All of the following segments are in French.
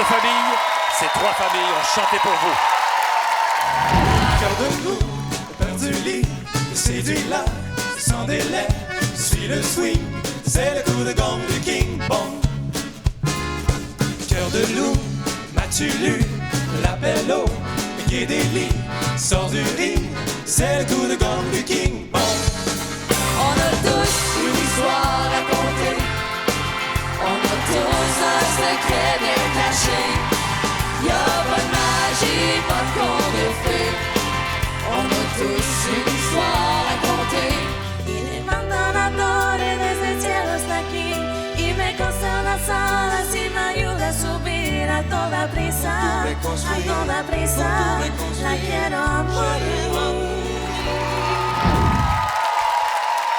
famille, ces trois familles ont chanté pour vous. Cœur de loup, perdu lit, séduit là, sans délai, suis le swing, c'est le coup de gong du King Bong. Cœur de loup, m'as-tu lu, l'appel au pied des lits, sors du riz, c'est le coup de gong du King Bong. On a tous une histoire à raconter. On a tous un secret bien caché. Y'a pas de magie, pas de conte de fées. On a tous une histoire à raconter. Y le mandan a flores desde el cielo hasta aquí y me concede las alas y me ayuda a subir a toda prisa, la quiero a morir.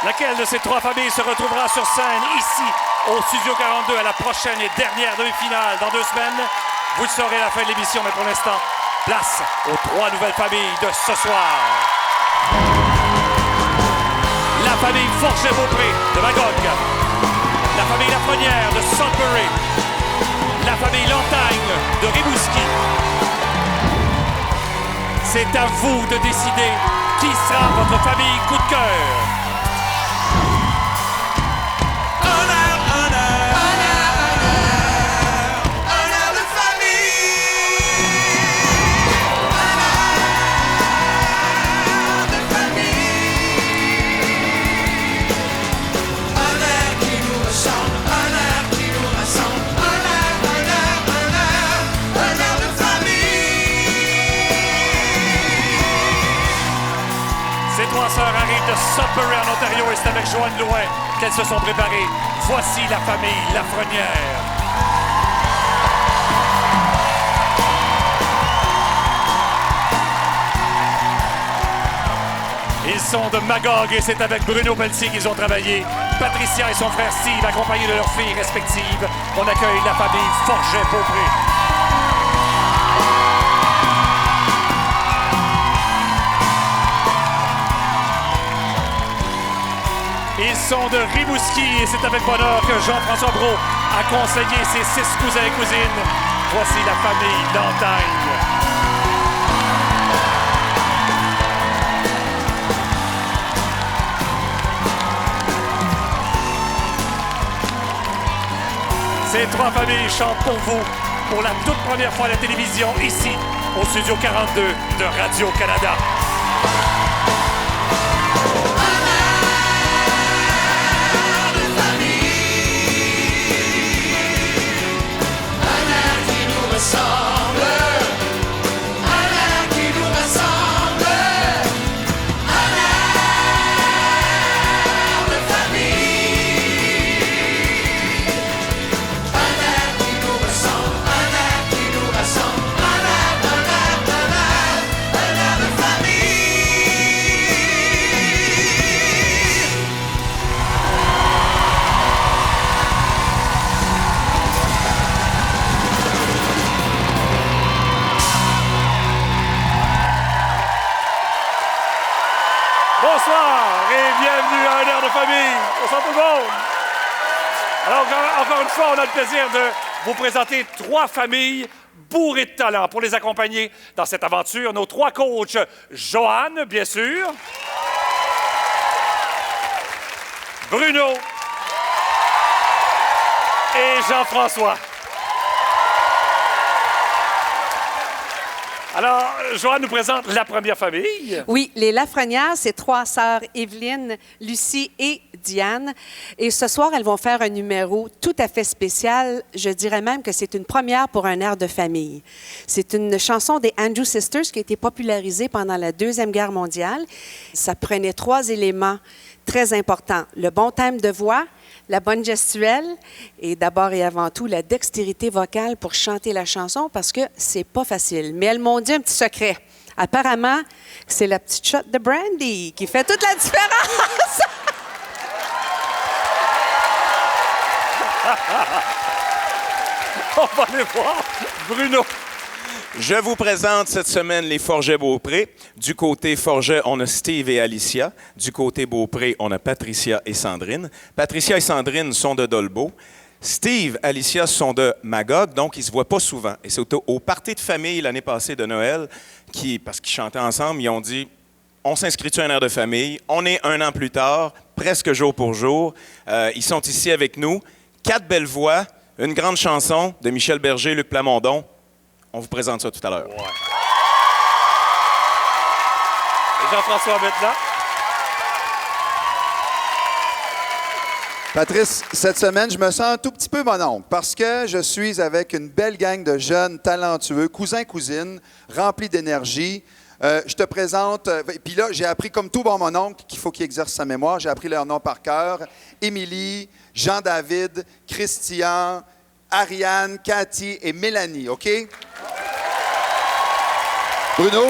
Laquelle de ces trois familles se retrouvera sur scène ici, au Studio 42, à la prochaine et dernière demi-finale dans 2 semaines? Vous le saurez à la fin de l'émission, mais pour l'instant, place aux 3 nouvelles familles de ce soir. La famille Forget-Beaupré de Magog, la famille Lafrenière de Sudbury, la famille Lantagne de Rimouski. C'est à vous de décider qui sera votre famille coup de cœur. Ces 3 sœurs arrivent de Sudbury en Ontario et c'est avec Joanne Louin qu'elles se sont préparées. Voici la famille Lafrenière. Ils sont de Magog et c'est avec Bruno Pelletier qu'ils ont travaillé. Patricia et son frère Steve, accompagnés de leurs filles respectives, on accueille la famille Forget-Beaupré. Ils sont de Rimouski et c'est avec bonheur que Jean-François Brault a conseillé ses 6 cousins et cousines. Voici la famille d'Antagne. Ces 3 familles chantent pour vous pour la toute première fois à la télévision ici, au Studio 42 de Radio-Canada. Bonsoir et bienvenue à Un air de famille. Bonsoir tout le monde. Alors, encore une fois, on a le plaisir de vous présenter 3 familles bourrées de talent pour les accompagner dans cette aventure. Nos 3 coachs, Joanne, bien sûr, Bruno et Jean-François. Alors, Joanne nous présente la première famille. Oui, les Lafrenières, c'est 3 sœurs, Evelyne, Lucie et Diane. Et ce soir, elles vont faire un numéro tout à fait spécial. Je dirais même que c'est une première pour un air de famille. C'est une chanson des Andrews Sisters qui a été popularisée pendant la Deuxième Guerre mondiale. Ça prenait 3 éléments très importants. Le bon thème de voix, la bonne gestuelle et d'abord et avant tout la dextérité vocale pour chanter la chanson parce que c'est pas facile. Mais elles m'ont dit un petit secret. Apparemment, c'est la petite shot de brandy qui fait toute la différence. On va aller voir Bruno. Je vous présente cette semaine les Forget-Beaupré. Du côté Forget, on a Steve et Alicia. Du côté Beaupré, on a Patricia et Sandrine. Patricia et Sandrine sont de Dolbeau. Steve, Alicia sont de Magog, donc ils se voient pas souvent. Et c'est au party de famille l'année passée de Noël, parce qu'ils chantaient ensemble, ils ont dit « On s'inscrit-tu à un air de famille? » On est 1 an plus tard, presque jour pour jour. Ils sont ici avec nous. 4 belles voix, une grande chanson de Michel Berger, Luc Plamondon. On vous présente ça tout à l'heure. Ouais. Et Jean-François maintenant. Patrice, cette semaine, je me sens un tout petit peu mon oncle parce que je suis avec une belle gang de jeunes talentueux, cousins-cousines, remplis d'énergie. Je te présente, puis là, j'ai appris comme tout bon mon oncle qu'il faut qu'il exerce sa mémoire. J'ai appris leur nom par cœur. Émilie, Jean-David, Christian, Ariane, Cathy et Mélanie, OK? Bruno,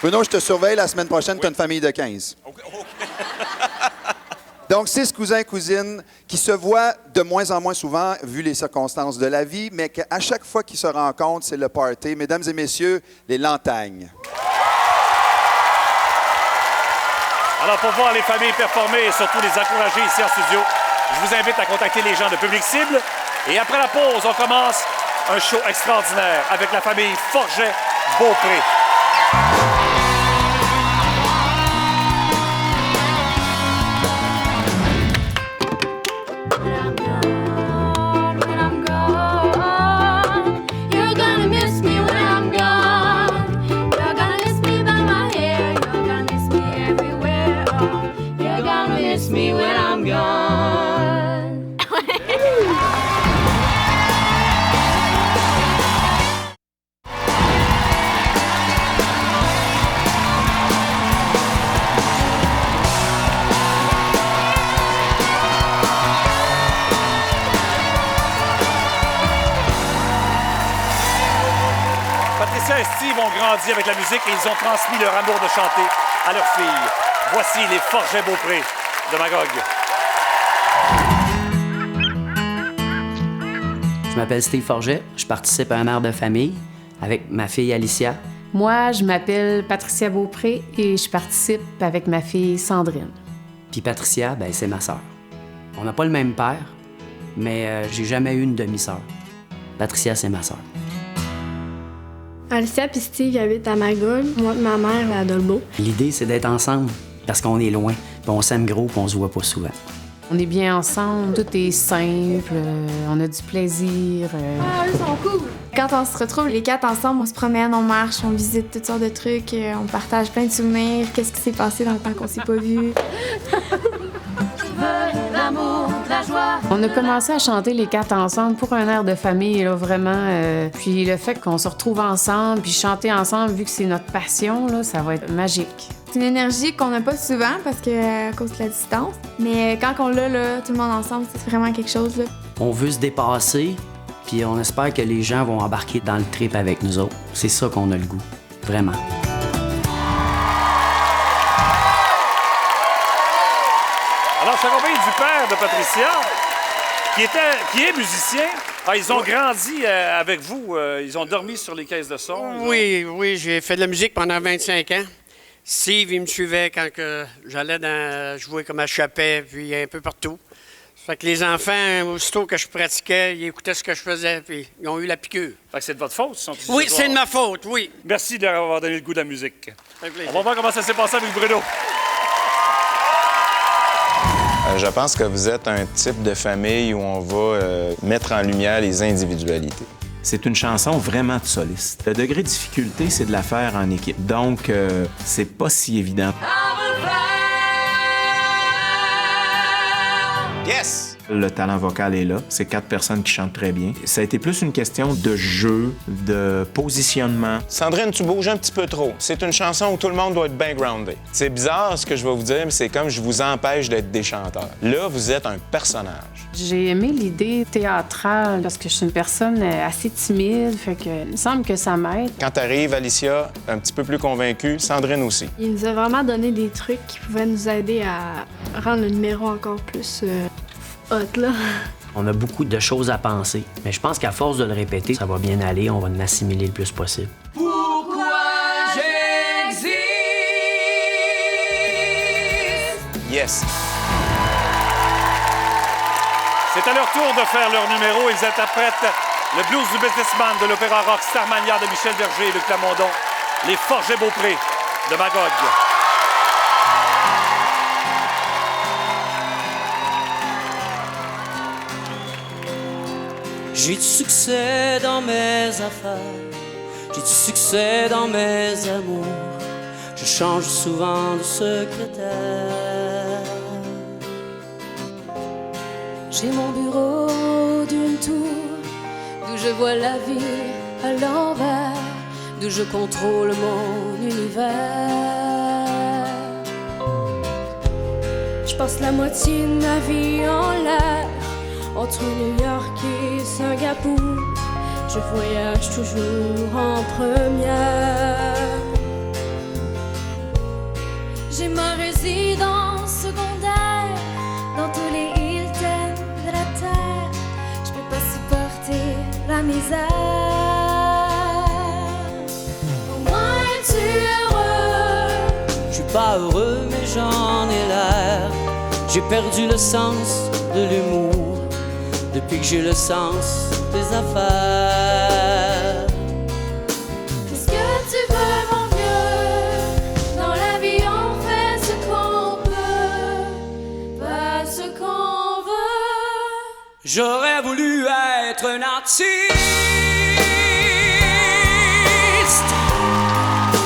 je te surveille la semaine prochaine, tu as une famille de 15. OK. Donc, 6 cousins-cousines qui se voient de moins en moins souvent, vu les circonstances de la vie, mais qu'à chaque fois qu'ils se rencontrent, c'est le party. Mesdames et messieurs, les Lantagnes. Alors, pour voir les familles performer et surtout les encourager ici en studio, je vous invite à contacter les gens de Public Cible. Et après la pause, on commence un show extraordinaire avec la famille Forget-Beaupré. Me when I'm gone. Patricia et Steve ont grandi avec la musique et ils ont transmis leur amour de chanter à leurs filles. Voici les Forget-Beaupré de Magog. Je m'appelle Steve Forget. Je participe à un air de famille avec ma fille Alicia. Moi, je m'appelle Patricia Beaupré et je participe avec ma fille Sandrine. Puis Patricia, ben c'est ma sœur. On n'a pas le même père, mais j'ai jamais eu une demi-sœur. Patricia, c'est ma sœur. Alicia et Steve habitent à Magog, moi et ma mère à Dolbeau. L'idée, c'est d'être ensemble parce qu'on est loin, puis on s'aime gros, puis on se voit pas souvent. On est bien ensemble, tout est simple, on a du plaisir. Ah, eux sont cool! Quand on se retrouve les 4 ensemble, on se promène, on marche, on visite toutes sortes de trucs, on partage plein de souvenirs, qu'est-ce qui s'est passé dans le temps qu'on s'est pas vu. On a commencé à chanter les 4 ensemble pour un air de famille, là, vraiment. Puis le fait qu'on se retrouve ensemble, puis chanter ensemble, vu que c'est notre passion, là, ça va être magique. C'est une énergie qu'on n'a pas souvent parce que à cause de la distance. Mais quand on l'a, là, tout le monde ensemble, c'est vraiment quelque chose. Là. On veut se dépasser, puis on espère que les gens vont embarquer dans le trip avec nous autres. C'est ça qu'on a le goût, vraiment. Alors, je suis accompagné du père de Patricia, qui est musicien. Ah, ils ont grandi avec vous. Ils ont dormi sur les caisses de son. Oui, j'ai fait de la musique pendant 25 ans. Steve, il me suivait quand j'allais jouer comme à Chapet, puis un peu partout. Fait que les enfants, aussitôt que je pratiquais, ils écoutaient ce que je faisais, puis ils ont eu la piqûre. Fait que c'est de votre faute, sont Oui, c'est de ma faute, oui. Merci d'avoir donné le goût de la musique. Ça fait plaisir. On va voir comment ça s'est passé avec Bruno. Je pense que vous êtes un type de famille où on va mettre en lumière les individualités. C'est une chanson vraiment de soliste. Le degré de difficulté, c'est de la faire en équipe. Donc, c'est pas si évident. Yes! Le talent vocal est là. C'est 4 personnes qui chantent très bien. Ça a été plus une question de jeu, de positionnement. Sandrine, tu bouges un petit peu trop. C'est une chanson où tout le monde doit être bien groundé. C'est bizarre ce que je vais vous dire, mais c'est comme je vous empêche d'être des chanteurs. Là, vous êtes un personnage. J'ai aimé l'idée théâtrale parce que je suis une personne assez timide, fait que il me semble que ça m'aide. Quand t'arrives, Alicia, un petit peu plus convaincue, Sandrine aussi. Il nous a vraiment donné des trucs qui pouvaient nous aider à rendre le numéro encore plus hot, là. On a beaucoup de choses à penser, mais je pense qu'à force de le répéter, ça va bien aller, on va l'assimiler le plus possible. Pourquoi j'existe? Yes! C'est à leur tour de faire leur numéro. Ils interprètent le blues du businessman de l'opéra rock Starmania de Michel Berger et Luc Lamondon, Les Forget-Beaupré de Magog. J'ai du succès dans mes affaires, j'ai du succès dans mes amours. Je change souvent de secrétaire. J'ai mon bureau d'une tour, d'où je vois la vie à l'envers, d'où je contrôle mon univers. Je passe la moitié de ma vie en l'air, entre New York et Singapour. Je voyage toujours en première. J'ai ma résidence secondaire dans tous les Hilton de la terre. Je peux pas supporter la misère. Au moins tu es heureux. Je suis pas heureux mais j'en ai l'air. J'ai perdu le sens de l'humour depuis que j'ai le sens des affaires. Qu'est-ce que tu veux, mon vieux? Dans la vie, on fait ce qu'on peut, pas ce qu'on veut. J'aurais voulu être un artiste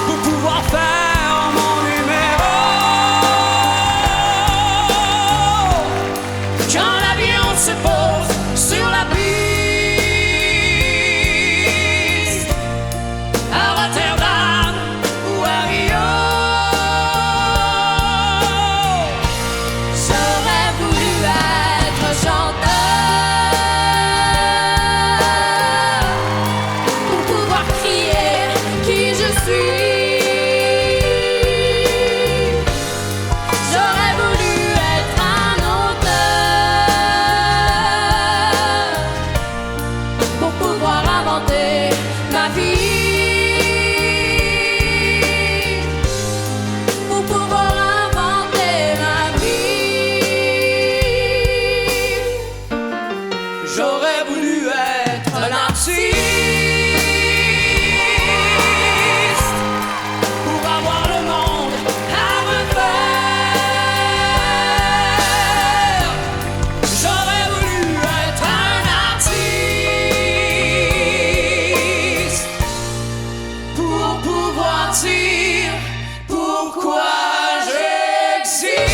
pour pouvoir faire mon numéro. Quand l'avion se pose sur la piste à Rotterdam ou à Rio, J'aurais voulu être chanteur pour pouvoir crier qui je suis. J'aurais voulu être un auteur pour pouvoir inventer ma vie, pour pouvoir inventer ma vie. j'aurais voulu être un artiste pour avoir le monde à me faire. J'aurais voulu être un artiste pour pouvoir dire pourquoi j'existe.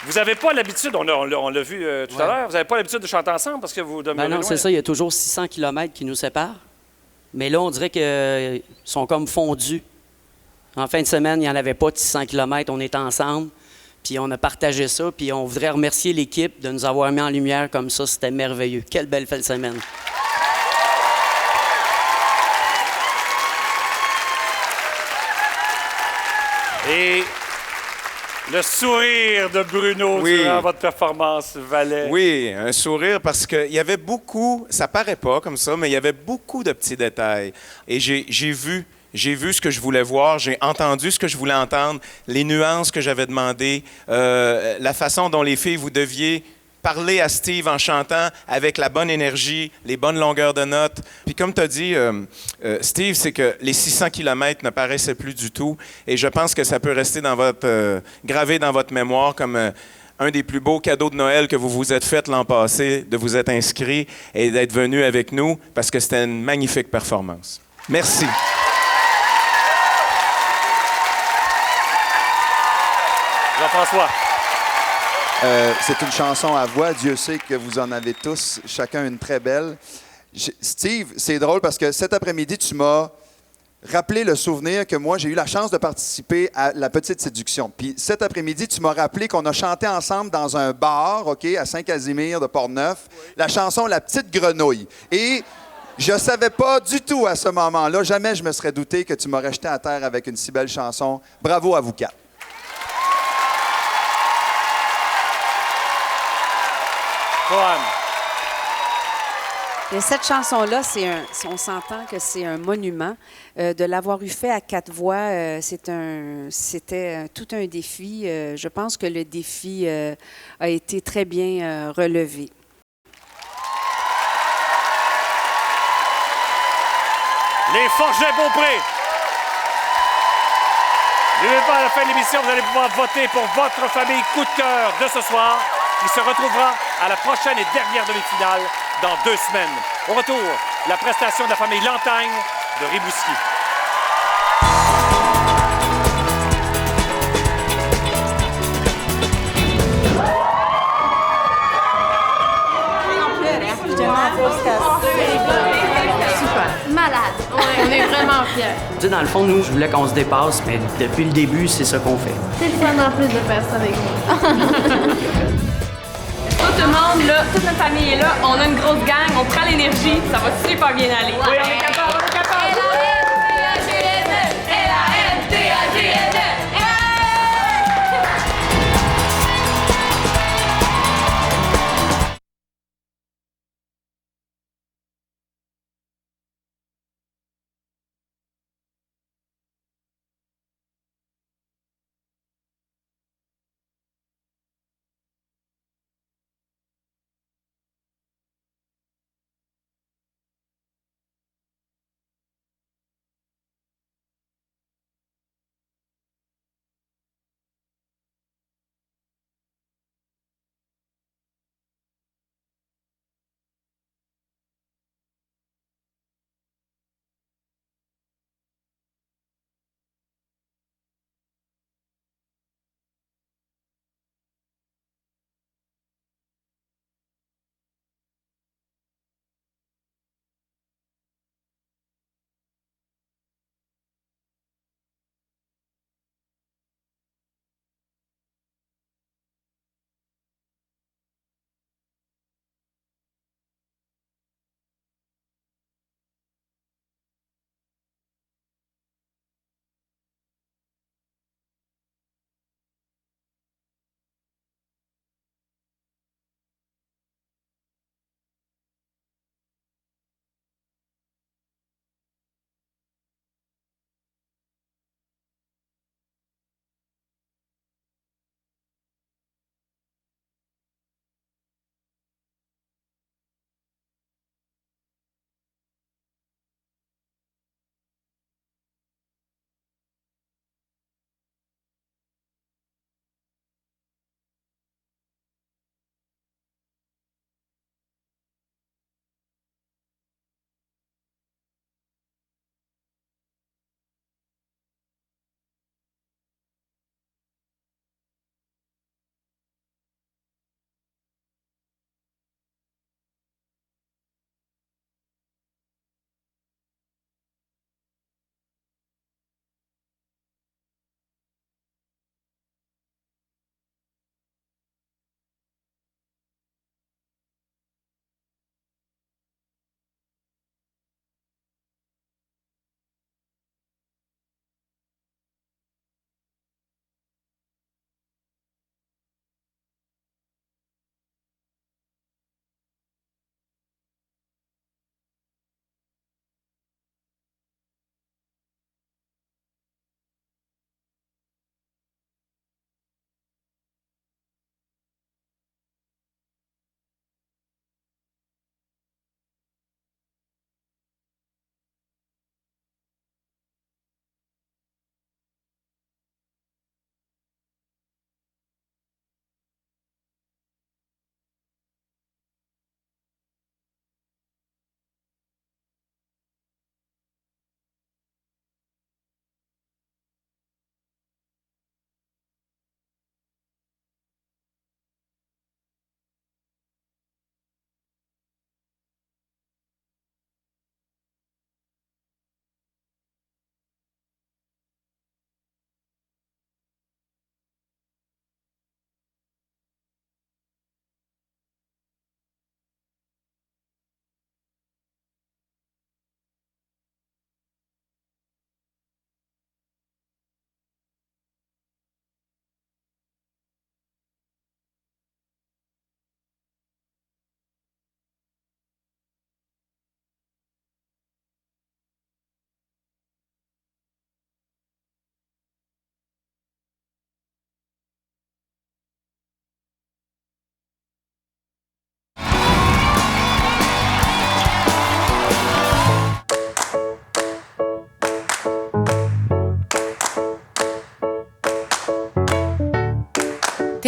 Vous n'avez pas l'habitude, on l'a vu tout à l'heure, vous n'avez pas l'habitude de chanter ensemble parce que vous demeurez Ben non, loin. c'est ça, il y a toujours 600 km qui nous séparent. Mais là, on dirait qu'ils sont comme fondus. En fin de semaine, il n'y en avait pas de 600 km, on était ensemble, puis on a partagé ça, puis on voudrait remercier l'équipe de nous avoir mis en lumière comme ça, c'était merveilleux. Quelle belle fin de semaine. Et le sourire de Bruno Oui. durant votre performance valait. Oui, un sourire parce qu'il y avait beaucoup, ça paraît pas comme ça, mais il y avait beaucoup de petits détails. Et j'ai vu ce que je voulais voir, j'ai entendu ce que je voulais entendre, les nuances que j'avais demandées, la façon dont les filles, vous deviez parler à Steve en chantant avec la bonne énergie, les bonnes longueurs de notes. Puis comme tu as dit, Steve, c'est que les 600 km ne paraissaient plus du tout. Et je pense que ça peut rester dans gravé dans votre mémoire comme un des plus beaux cadeaux de Noël que vous vous êtes fait l'an passé, de vous être inscrit et d'être venu avec nous, parce que c'était une magnifique performance. Merci. Jean-François. C'est une chanson à voix. Dieu sait que vous en avez tous, chacun une très belle. Steve, c'est drôle parce que cet après-midi, tu m'as rappeler le souvenir que moi, j'ai eu la chance de participer à La Petite Séduction. Puis cet après-midi, tu m'as rappelé qu'on a chanté ensemble dans un bar, OK, à Saint-Casimir de Portneuf, la chanson La Petite Grenouille. Et je ne savais pas du tout à ce moment-là, jamais je me serais douté que tu m'aurais jeté à terre avec une si belle chanson. Bravo à vous quatre. Joanne. Et cette chanson-là, on s'entend que c'est un monument. De l'avoir eu fait à 4 voix, c'était tout un défi. Je pense que le défi a été très bien relevé. Les Forget-Beaupré. N'oubliez pas, à la fin de l'émission, vous allez pouvoir voter pour votre famille coup de cœur de ce soir, qui se retrouvera à la prochaine et dernière demi-finale dans 2 semaines. Au retour, la prestation de la famille Lantagne de Ribouski. Super. Malade. Ouais, on est vraiment fiers. Tu sais, dans le fond, nous, je voulais qu'on se dépasse, mais depuis le début, c'est ça qu'on fait. C'est le fun en plus de faire ça avec moi. Tout le monde, là, toute notre famille est là, on a une grosse gang, on prend l'énergie, ça va super bien aller. Oui, on est capable, on est capable!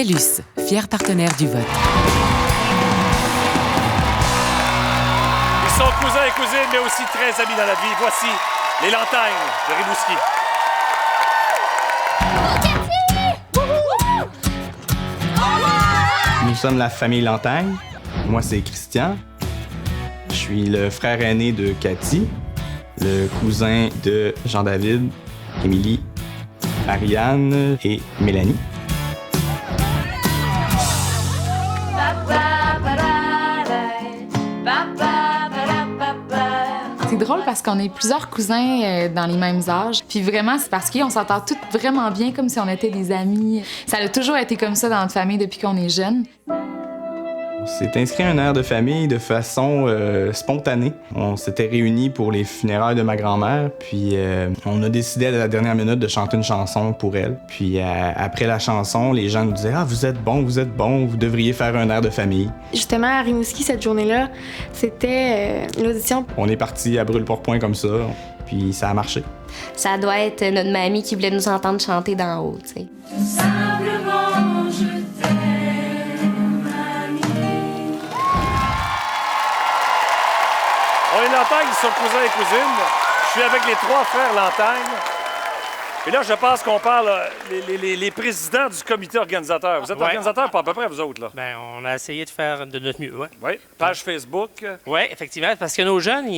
TELUS, fier partenaire du vote. Ils sont cousins et cousines, mais aussi très amis dans la vie. Voici les Lantagnes de Rimouski. Nous sommes la famille Lantagne. Moi, c'est Christian. Je suis le frère aîné de Cathy, le cousin de Jean-David, Émilie, Ariane et Mélanie. C'est drôle parce qu'on est plusieurs cousins dans les mêmes âges. Puis vraiment, c'est parce qu'on s'entend tous vraiment bien, comme si on était des amis. Ça a toujours été comme ça dans notre famille depuis qu'on est jeunes. On s'est inscrit à un air de famille de façon spontanée. On s'était réunis pour les funérailles de ma grand-mère, puis on a décidé à la dernière minute de chanter une chanson pour elle. Puis après la chanson, les gens nous disaient « Ah, vous êtes bon, vous devriez faire un air de famille. » Justement, à Rimouski, cette journée-là, c'était l'audition. On est parti à brûle-pour-point comme ça, puis ça a marché. Ça doit être notre mamie qui voulait nous entendre chanter d'en haut, tu sais. Simplement, je On est Lantagnes, ils sont cousins et cousines. Je suis avec les 3 frères Lantagnes. Et là, je pense qu'on parle les présidents du comité organisateur. Vous êtes organisateurs pas à peu près, vous autres, là? Bien, on a essayé de faire de notre mieux, oui. Oui, page Facebook. Oui, effectivement, parce que nos jeunes,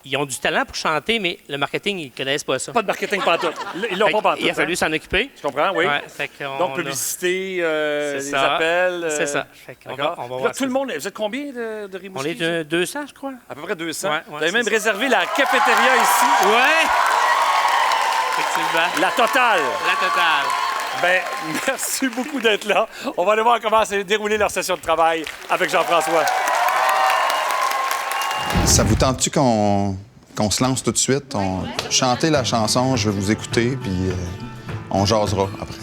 ils ont du talent pour chanter, mais le marketing, ils connaissent pas ça. Pas de marketing pantoute. Ils l'ont pas pantoute. Il a fallu s'en occuper. Je comprends, oui. Ouais, donc, publicité, les appels. C'est ça. D'accord. On va voir tout le monde, vous êtes combien de Rimouski? On est de 200, je crois. À peu près 200. Ouais, vous avez même réservé la cafétéria ici. Oui! Effectivement. La totale. La totale. Bien, merci beaucoup d'être là. On va aller voir comment s'est déroulée leur session de travail avec Jean-François. Ça vous tente-tu qu'on se lance tout de suite? Chantez la chanson, je vais vous écouter, puis on jasera après.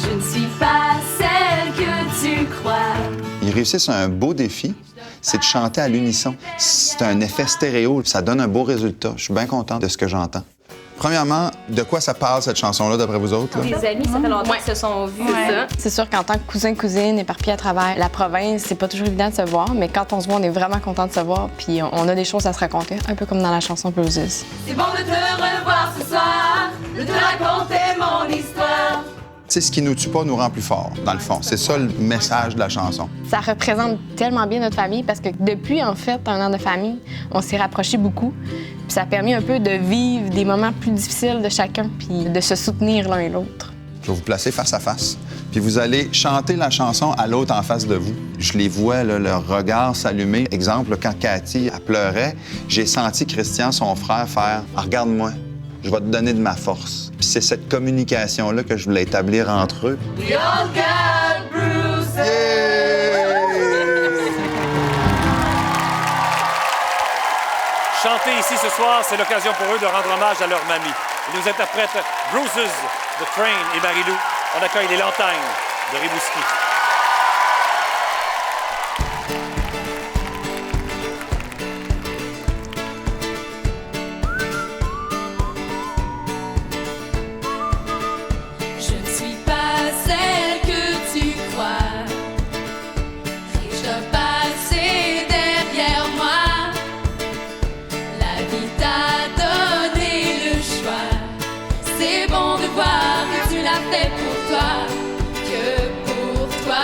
Je ne suis pas celle que tu crois. Ils réussissent un beau défi, c'est de chanter à l'unisson. C'est un effet stéréo, ça donne un beau résultat. Je suis bien content de ce que j'entends. Premièrement, de quoi ça parle, cette chanson-là, d'après vous autres? Là? Des amis, ça fait longtemps qu'ils se sont vus. Ouais. C'est sûr qu'en tant que cousin-cousine éparpillés à travers la province, c'est pas toujours évident de se voir, mais quand on se voit, on est vraiment content de se voir, puis on a des choses à se raconter, un peu comme dans la chanson Bruises. C'est bon de te revoir ce soir, de te raconter mon histoire. Tu sais, ce qui nous tue pas nous rend plus forts, dans le fond. C'est ça le message de la chanson. Ça représente tellement bien notre famille parce que depuis, en fait, un an de famille, on s'est rapprochés beaucoup. Puis ça a permis un peu de vivre des moments plus difficiles de chacun puis de se soutenir l'un et l'autre. Je vais vous placer face à face. Puis vous allez chanter la chanson à l'autre en face de vous. Je les vois, là, leur regard s'allumer. Exemple, là, quand Cathy elle pleurait, j'ai senti Christian, son frère, faire « Regarde-moi, je vais te donner de ma force. » Puis c'est cette communication-là que je voulais établir entre eux. We all got bruises. Chanter ici ce soir, c'est l'occasion pour eux de rendre hommage à leur mamie. Ils nous interprètent Bruises de Train et Marie-Lou. On accueille les Lantagnes de Rimouski. Je ne suis pas celle que tu crois. Et je dois passer derrière moi. La vie t'a donné le choix. C'est bon de voir que tu l'as fait pour toi, que pour toi.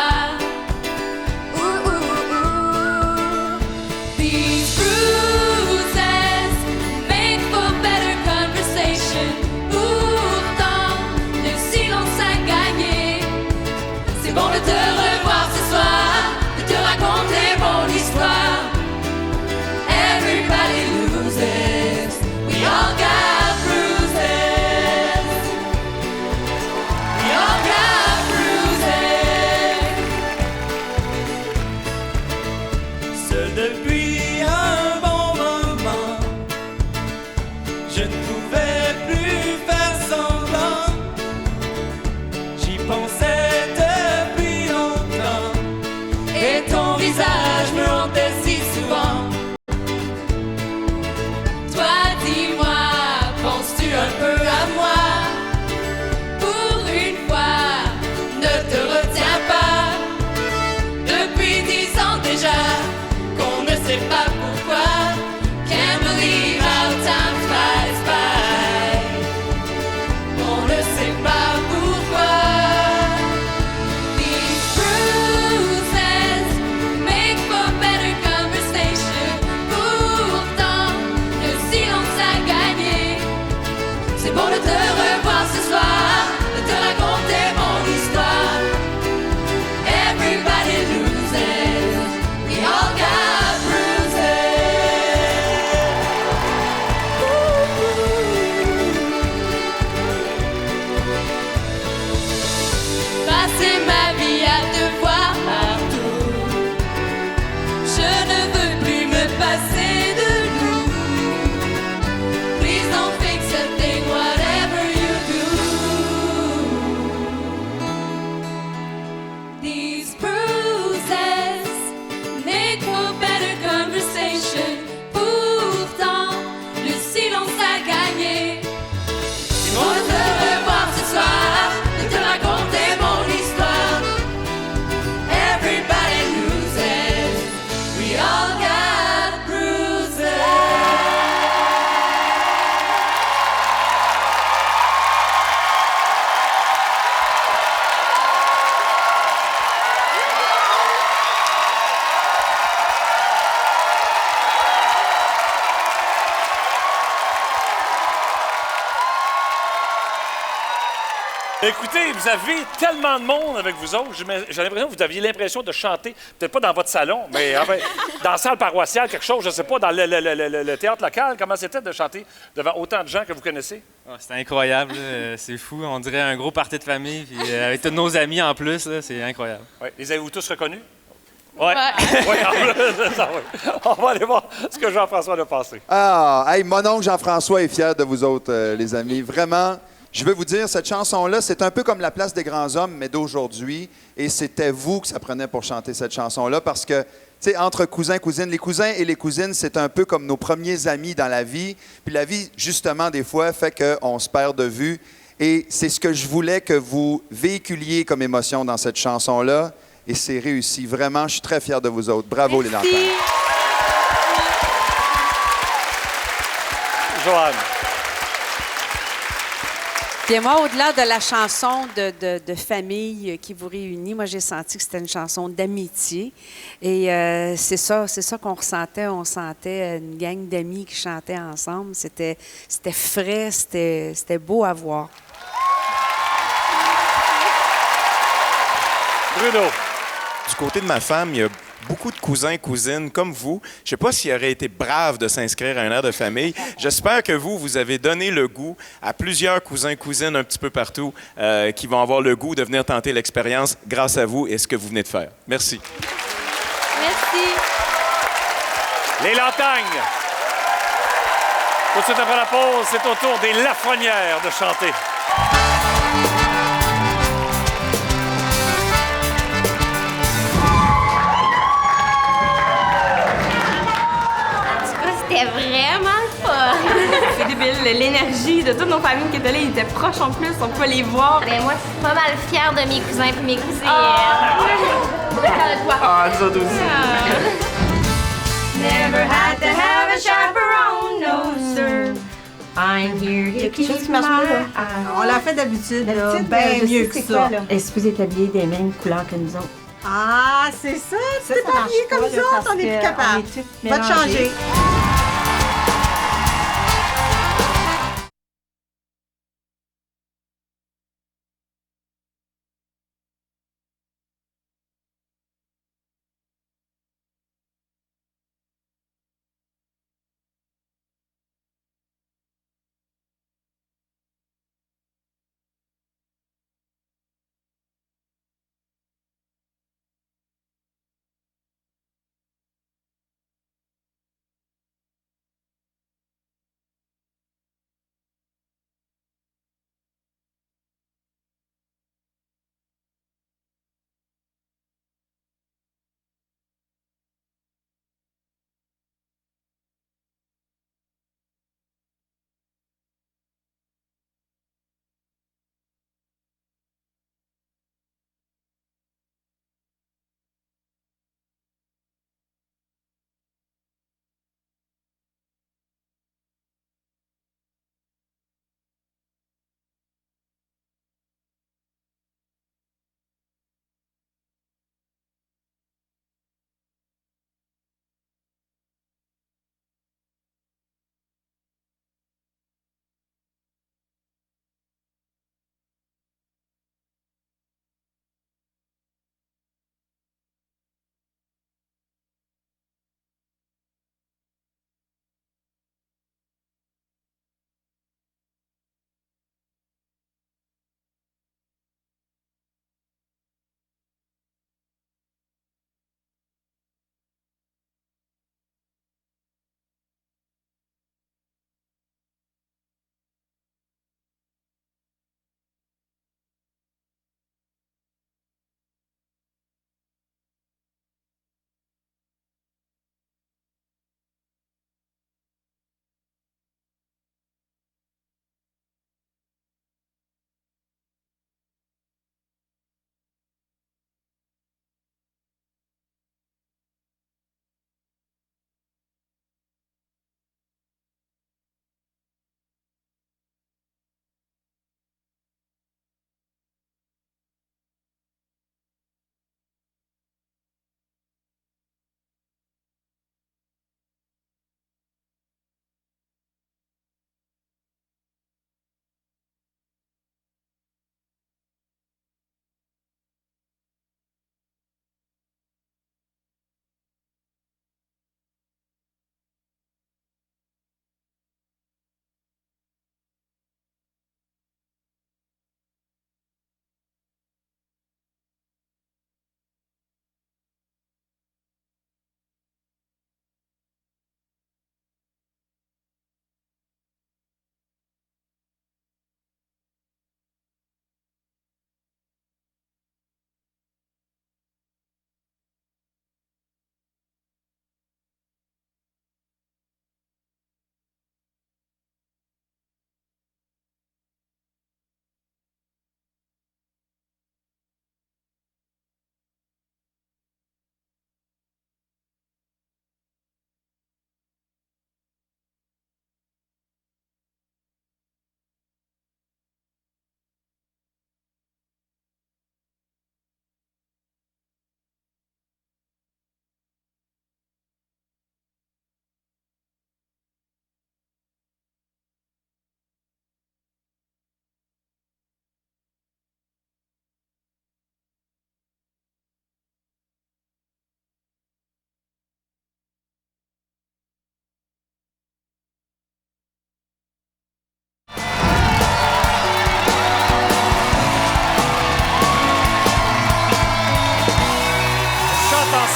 sait pas pourquoi. Can't believe how time flies by. On ne sait pas pourquoi. These bruises make for better conversation. Pourtant, le silence a gagné. C'est bon de te revoir ce soir, de te raconter mon histoire. Everybody loses, we all got bruises. Passer ma vie à te voir partout. Je ne veux plus me passer de nous. Please don't fix a thing, whatever you do. These bruises make for better conversation. Pourtant, le silence a gagné. C'est bon de te revoir ce soir, de te raconter mon histoire. Everybody loses, we all got bruises. Écoutez, vous avez tellement de monde avec vous autres. J'ai l'impression que vous aviez l'impression de chanter, peut-être pas dans votre salon, mais enfin, dans la salle paroissiale, quelque chose, je ne sais pas, dans le théâtre local. Comment c'était de chanter devant autant de gens que vous connaissez? Oh, c'était incroyable, là. C'est fou. On dirait un gros party de famille, puis avec tous nos amis en plus, là, c'est incroyable. Ouais. Les avez-vous tous reconnus? Ouais. Oui, on va aller voir ce que Jean-François a passé. Ah, hey, mon oncle Jean-François est fier de vous autres, les amis. Vraiment, je veux vous dire, cette chanson-là, c'est un peu comme La place des grands hommes, mais d'aujourd'hui. Et c'était vous que ça prenait pour chanter cette chanson-là parce que, tu sais, entre cousins, cousines, les cousins et les cousines, c'est un peu comme nos premiers amis dans la vie. Puis la vie, justement, des fois, fait qu'on se perd de vue. Et c'est ce que je voulais que vous véhiculiez comme émotion dans cette chanson-là. Et c'est réussi. Vraiment, je suis très fier de vous autres. Bravo, les Lantins. Joanne. Bien, moi, au-delà de la chanson de famille qui vous réunit, moi, j'ai senti que c'était une chanson d'amitié. Et c'est ça qu'on ressentait. On sentait une gang d'amis qui chantaient ensemble. C'était frais, c'était beau à voir. Bruno. Du côté de ma femme, il y a beaucoup de cousins et cousines comme vous. Je ne sais pas s'il aurait été brave de s'inscrire à un air de famille. J'espère que vous avez donné le goût à plusieurs cousins et cousines un petit peu partout qui vont avoir le goût de venir tenter l'expérience grâce à vous et ce que vous venez de faire. Merci. Merci. Les Lantagnes. Tout de suite après la pause, c'est au tour des Lafrenières de chanter. C'était vraiment le fun! C'est débile, l'énergie de toutes nos familles qui étaient là, ils étaient proches en plus, on peut les voir. Ben moi, je suis pas mal fière de mes cousins et mes cousines. Ah, nous autres aussi. Never had to have a chaperone, no sir. I'm here to keep my On l'a fait d'habitude, là, bien mieux que ça. Elle est supposée être habillée des mêmes couleurs que nous autres. Ah, c'est ça, tu t'es habillée comme ça, on n'est plus capable. Va te changer.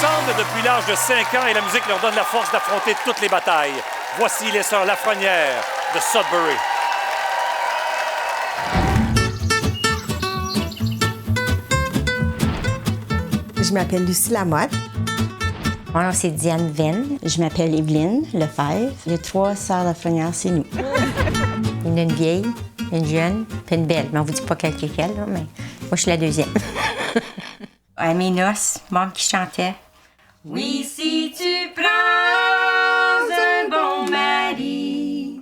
ensemble depuis l'âge de 5 ans et la musique leur donne la force d'affronter toutes les batailles. Voici les sœurs Lafrenière de Sudbury. Je m'appelle Lucie Lamotte. Mon nom, c'est Diane Venn. Je m'appelle Evelyne Lefebvre. Les 3 sœurs Lafrenière, c'est nous. Il y en a une vieille, une jeune, puis une belle. Mais on vous dit pas quelle est quelle, là, mais moi, je suis la deuxième. À mes noces, maman qui chantait. Oui, si tu prends un bon mari,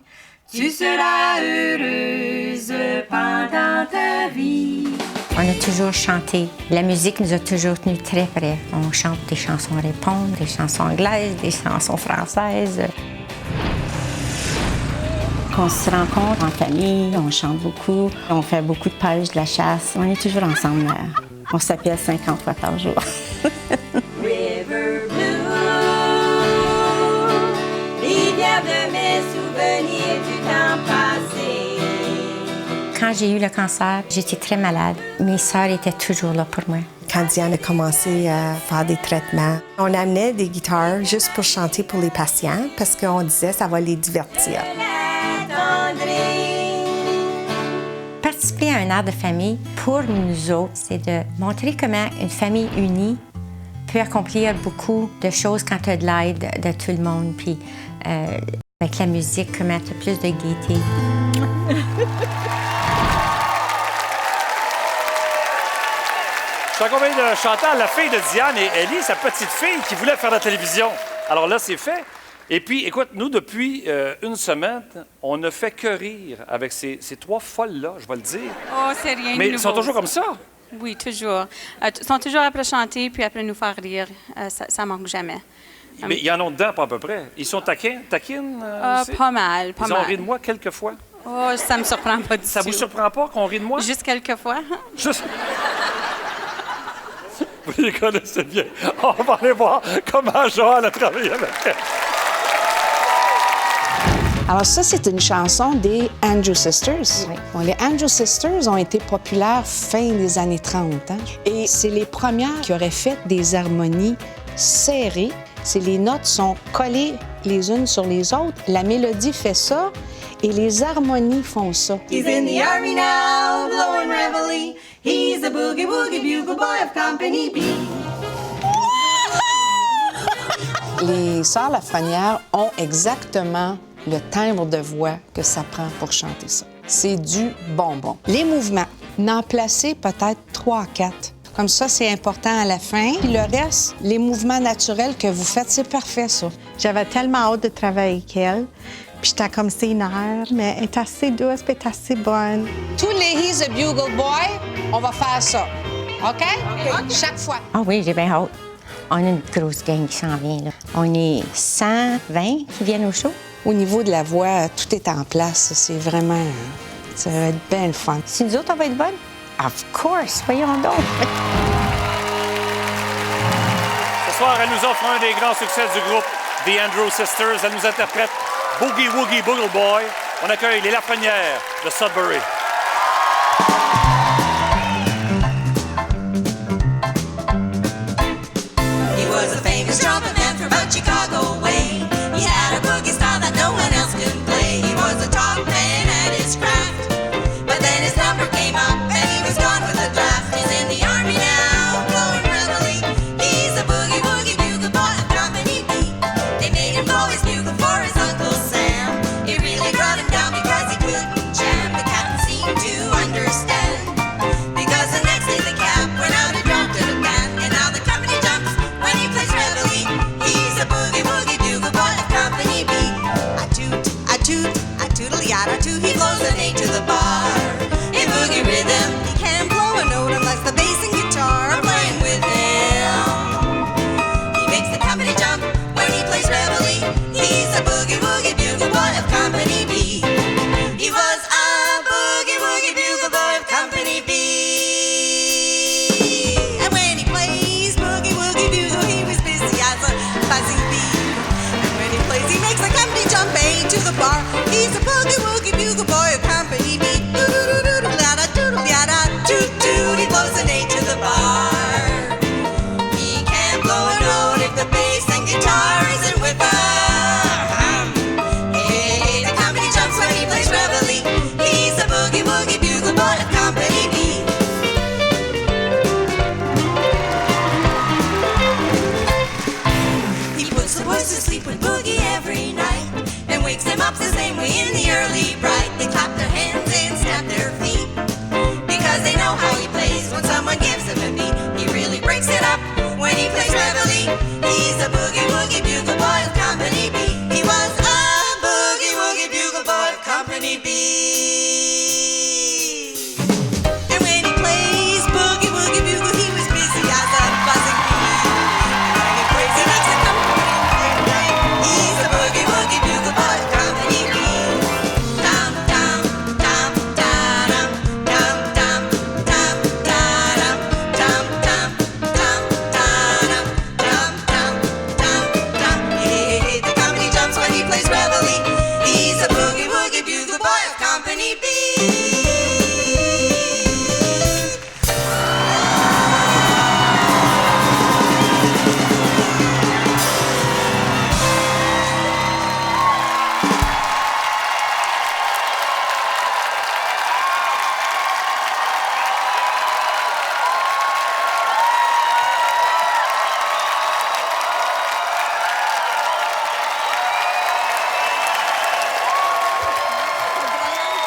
tu seras heureuse pendant ta vie. On a toujours chanté. La musique nous a toujours tenus très près. On chante des chansons à répondre, des chansons anglaises, des chansons françaises. On se rencontre en famille, on chante beaucoup, on fait beaucoup de pêche, de la chasse. On est toujours ensemble. On s'appelle 50 fois par jour. River Blue, rivière de mes souvenirs du temps passé. Quand j'ai eu le cancer, j'étais très malade. Mes sœurs étaient toujours là pour moi. Quand Diane a commencé à faire des traitements, on amenait des guitares juste pour chanter pour les patients parce qu'on disait que ça va les divertir. Participer à un art de famille, pour nous autres, c'est de montrer comment une famille unie peut accomplir beaucoup de choses quand tu as de l'aide de tout le monde. Puis avec la musique, comment tu as plus de gaieté. Je suis accompagné de Chantal, la fille de Diane, et Ellie, sa petite fille, qui voulait faire de la télévision. Alors là, c'est fait. Et puis, écoute, nous, depuis une semaine, on ne fait que rire avec ces 3 folles-là, je vais le dire. Oh, c'est rien de Mais nouveau. ils sont toujours comme ça? Oui, toujours. Ils sont toujours après chanter, puis après nous faire rire. Ça manque jamais. Mais il y en a dedans, pas à peu près. Ils sont taquines? Aussi? Pas mal, pas Ils mal. ont ri de moi quelques fois. Oh, ça me surprend pas du tout. Ça vous surprend pas qu'on rit de moi? Juste quelques fois. Juste... Vous les connaissez bien. On va aller voir comment Joël a travaillé avec elle. Alors ça, c'est une chanson des Andrews Sisters. Oui. Bon, les Andrews Sisters ont été populaires fin des années 30. Hein? Et c'est les premières qui auraient fait des harmonies serrées. Les notes sont collées les unes sur les autres. La mélodie fait ça et les harmonies font ça. He's in the army now, blowing reveille. He's the boogie woogie bugle boy of Company B. Les sœurs Lafrenière ont exactement le timbre de voix que ça prend pour chanter ça. C'est du bonbon. Les mouvements, n'en placer peut-être 3 à 4. Comme ça, c'est important à la fin. Puis le reste, les mouvements naturels que vous faites, c'est parfait, ça. J'avais tellement hâte de travailler avec elle. Puis j'étais comme ses nerfs, mais elle est assez douce, puis elle est assez bonne. Tous les He's a Bugle Boy, on va faire ça. OK? Chaque fois. Ah oui, j'ai bien hâte. On a une grosse gang qui s'en vient, là. On est 120 qui viennent au show. Au niveau de la voix, tout est en place. C'est vraiment... Ça va être bien le fun. Si nous autres, on va être bonnes? Of course, voyons donc. Ce soir, elle nous offre un des grands succès du groupe The Andrews Sisters. Elle nous interprète Boogie Woogie Boogle Boy. On accueille les Lafrenière de Sudbury. He was a famous trumpet man from out Chicago way. He had a boogie style that no one else could play. He was a top man at his craft. But then his number came up and he was gone with the draft. He's in the army now, blowing reveille. He's a boogie woogie bugle boy of Company B. They made him blow his bugle for his Uncle Sam. It really brought him down because he couldn't jam. The captain seemed to understand. Because the next day the cap went out and dropped to the band. And now the company jumps when he plays reveille. He's a boogie woogie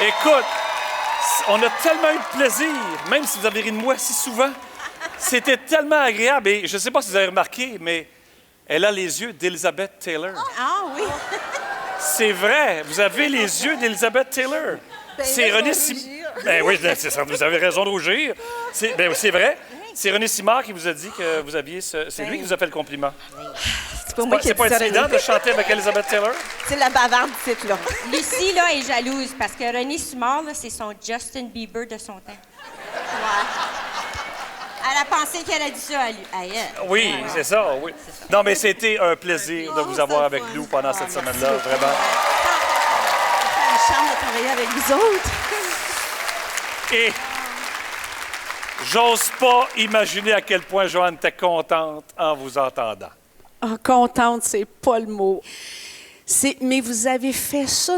Écoute, on a tellement eu de plaisir, même si vous avez ri de moi si souvent. C'était tellement agréable. Et je ne sais pas si vous avez remarqué, mais elle a les yeux d'Elizabeth Taylor. Ah oui. C'est vrai, vous avez les yeux d'Elizabeth Taylor. C'est René Simard. Ben oui, c'est ça, vous avez raison de rougir. C'est vrai. C'est René Simard qui vous a dit que vous aviez ce. C'est lui qui vous a fait le compliment. C'est pas intimidant de chanter avec Elizabeth Taylor? C'est la bavarde du titre, là. Lucie, là, est jalouse parce que René Simard, là, c'est son Justin Bieber de son temps. Ouais. Elle a pensé qu'elle a dit ça à elle. Oui, c'est ça, oui. Non, mais c'était un plaisir de vous avoir avec nous pendant cette semaine-là, vraiment. C'est une chance de travailler avec vous autres. Et j'ose pas imaginer à quel point Joanne était contente en vous entendant. Ah, contente, c'est pas le mot. Mais vous avez fait ça,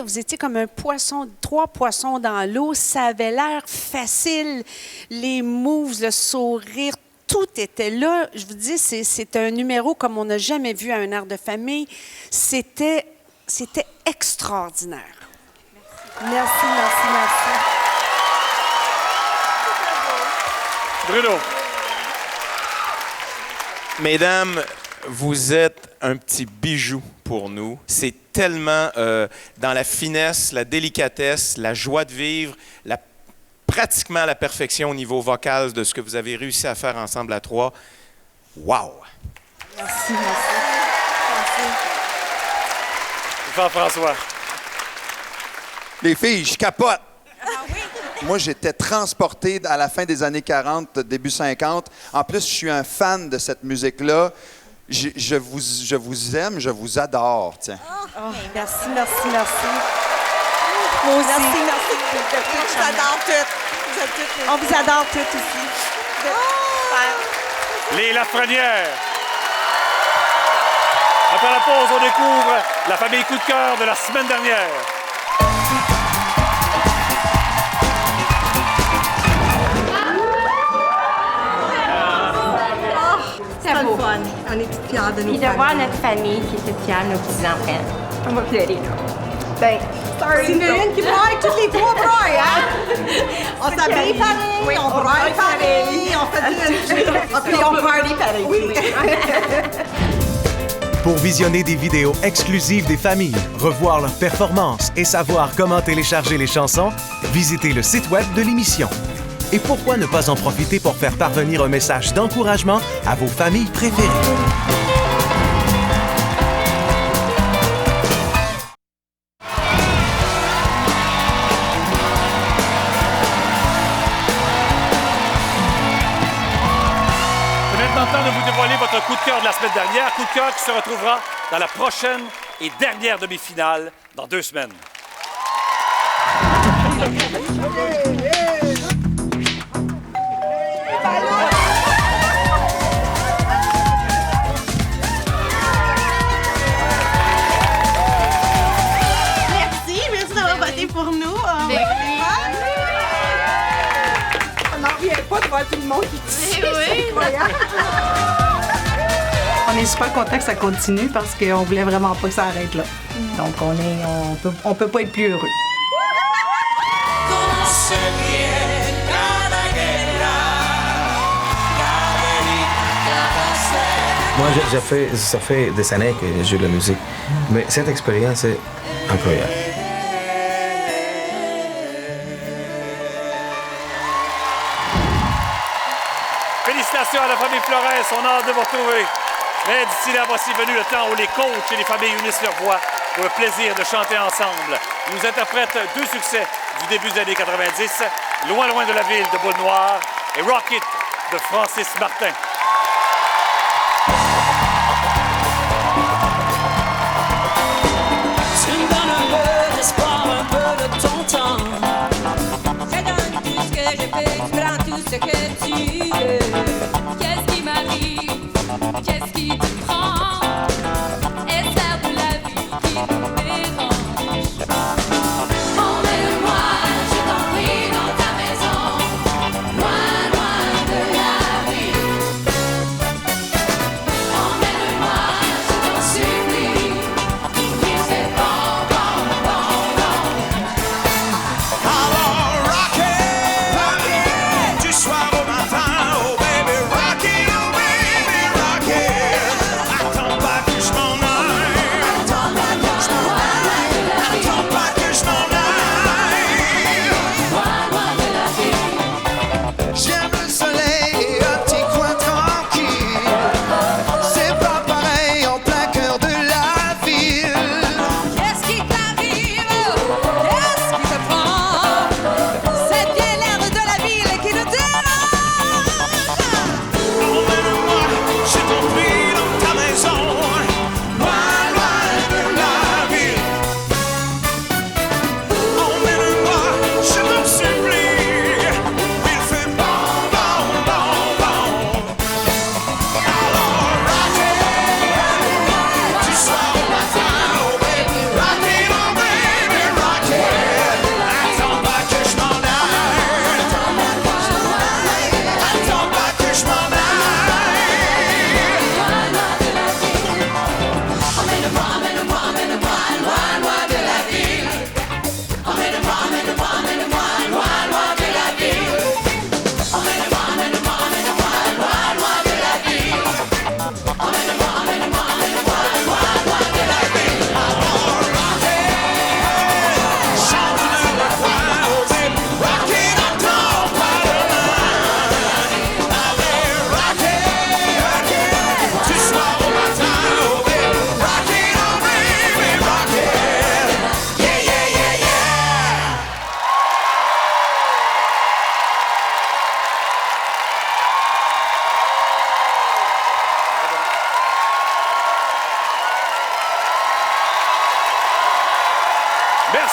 vous étiez comme un poisson, 3 poissons dans l'eau, ça avait l'air facile, les moves, le sourire, tout était là. Je vous dis, c'est un numéro comme on n'a jamais vu à un air de famille. C'était extraordinaire. Merci. Bruno. Mesdames, vous êtes un petit bijou pour nous. C'est tellement dans la finesse, la délicatesse, la joie de vivre, pratiquement la perfection au niveau vocal de ce que vous avez réussi à faire ensemble à 3. Wow! Merci. Jean-François. Les filles, je capote. Moi, j'étais transporté à la fin des années 40, début 50. En plus, je suis un fan de cette musique-là. Je vous aime, je vous adore, tiens. Oh, merci. Moi aussi. Merci. On vous adore toutes. On vous adore toutes ici. Les Lafrenières. Après la pause, on découvre la famille coup de cœur de la semaine dernière. C'est le fun. On est tous fiers de nous. Puis de voir notre famille qui était fière de nos petits-enfants. On va pleurer, là. Ben, c'est une qui braille, toutes les 3 braillent, hein? On s'habille pareil, Oui, on braille pareil, on fait puis on party pareil. Oui. Pour visionner des vidéos exclusives des familles, revoir leurs performances et savoir comment télécharger les chansons, visitez le site web de l'émission. Et pourquoi ne pas en profiter pour faire parvenir un message d'encouragement à vos familles préférées? C'est maintenant le temps de vous dévoiler votre coup de cœur de la semaine dernière. Coup de cœur qui se retrouvera dans la prochaine et dernière demi-finale dans 2 semaines. Merci d'avoir voté pour nous. On n'en revient pas de voir tout le monde qui dit. C'est incroyable. On est super contents que ça continue parce qu'on voulait vraiment pas que ça arrête là. Donc on peut pas être plus heureux. Moi, ça fait des années que je joue de la musique, mais cette expérience est incroyable. Félicitations à la famille Flores, on a hâte de vous retrouver. Mais d'ici là, voici venu le temps où les coachs et les familles unissent leur voix pour le plaisir de chanter ensemble. Ils nous interprètent 2 succès du début des années 90, Loin, loin de la ville de Boule Noire et Rocket de Francis Martin. Tu me donnes un peu d'espoir, un peu de ton temps. Je donne tout ce que je peux, tu prends tout ce que tu veux. Qu'est-ce qui m'arrive? Qu'est-ce qui te prend? Est-ce l'air de la vie qui nous dérange? Emmène-moi, je t'en prie, dans ta maison, loin, loin de la ville. Emmène-moi, je t'en supplie, il fait bon, bon, bon, bon.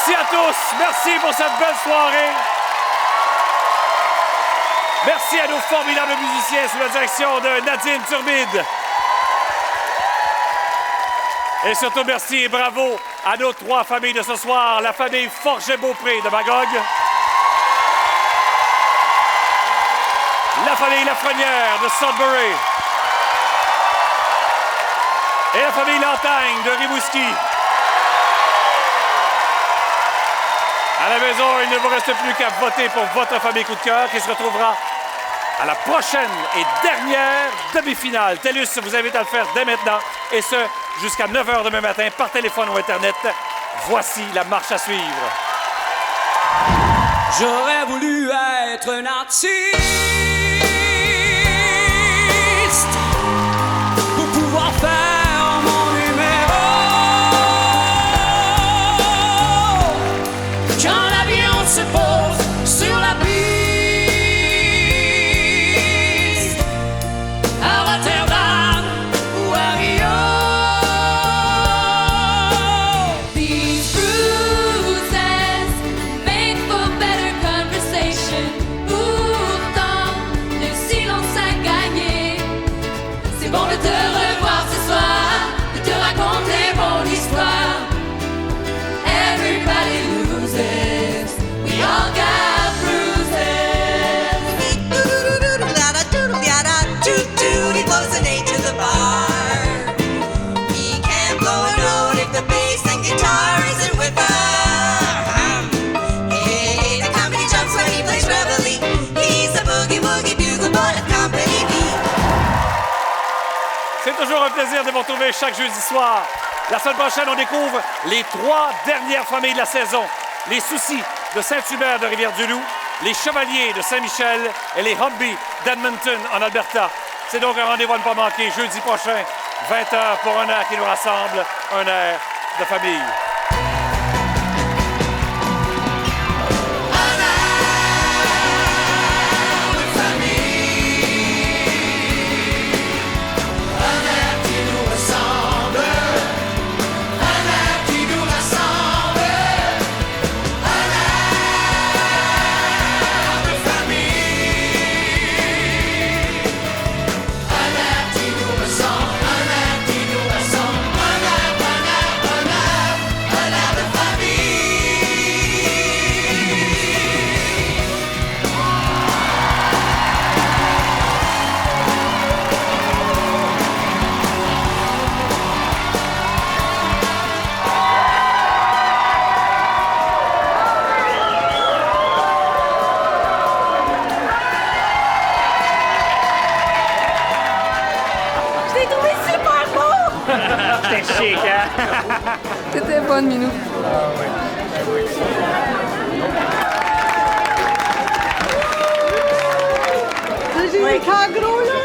Merci à tous. Merci pour cette belle soirée. Merci à nos formidables musiciens sous la direction de Nadine Turbide. Et surtout, merci et bravo à nos 3 familles de ce soir. La famille Forget-Beaupré de Magog. La famille Lafrenière de Sudbury. Et la famille Lantagne de Rimouski. À la maison, il ne vous reste plus qu'à voter pour votre famille coup de cœur qui se retrouvera à la prochaine et dernière demi-finale. TELUS vous invite à le faire dès maintenant, et ce, jusqu'à 9 h demain matin, par téléphone ou Internet. Voici la marche à suivre. J'aurais voulu être un artiste pour pouvoir faire mon numéro. Quand l'avion se pose sur la piste à Rotterdam ou à Rio. These bruises make for better conversation. Pourtant, le silence a gagné. C'est bon de te revoir ce soir, de te raconter mon histoire. Everybody loses, we all got bruises. He blows an A to the bar. He can't blow a note if the bass and guitar isn't with her. Hey, the company jumps when he plays reveille. He's a boogie woogie bugle boy of company B. C'est toujours un plaisir de vous retrouver chaque jeudi soir. La semaine prochaine, on découvre les 3 dernières familles de la saison. Les Soucis de Saint-Hubert de Rivière-du-Loup, les Chevaliers de Saint-Michel et les Humby d'Edmonton en Alberta. C'est donc un rendez-vous à ne pas manquer jeudi prochain, 20 h pour un air qui nous rassemble, un air de famille. Je l'ai trouvé super beau! C'était chic, hein? T'étais bonne, Minou. J'ai les cœurs gros, là.